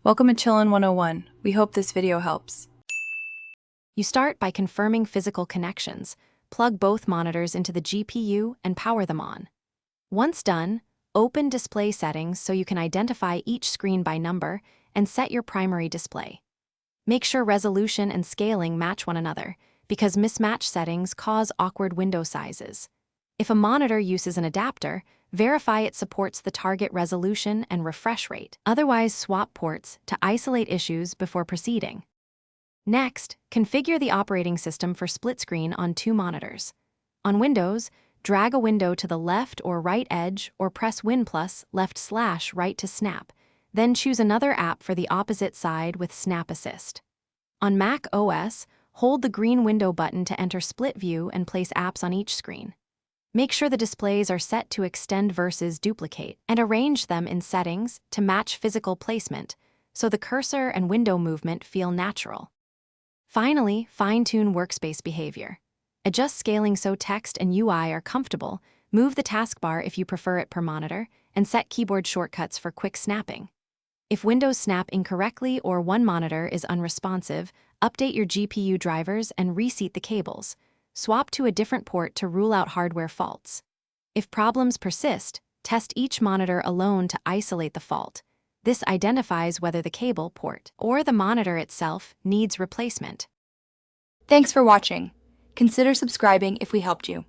Welcome to Chillin' 101. We hope this video helps. You start by confirming physical connections. Plug both monitors into the GPU and power them on. Once done, open display settings so you can identify each screen by number and set your primary display. Make sure resolution and scaling match one another, because mismatched settings cause awkward window sizes. If a monitor uses an adapter, verify it supports the target resolution and refresh rate. Otherwise, swap ports to isolate issues before proceeding. Next, configure the operating system for split screen on two monitors. On Windows, drag a window to the left or right edge or press Win plus left/right to snap. Then choose another app for the opposite side with Snap Assist. On macOS, hold the green window button to enter split view and place apps on each screen. Make sure the displays are set to extend versus duplicate, and arrange them in settings to match physical placement, so the cursor and window movement feel natural. Finally, fine-tune workspace behavior. Adjust scaling so text and UI are comfortable, move the taskbar if you prefer it per monitor, and set keyboard shortcuts for quick snapping. If windows snap incorrectly or one monitor is unresponsive, update your GPU drivers and reseat the cables. Swap to a different port to rule out hardware faults. If problems persist, test each monitor alone to isolate the fault. This identifies whether the cable, port, or the monitor itself needs replacement. Thanks for watching. Consider subscribing if we helped you.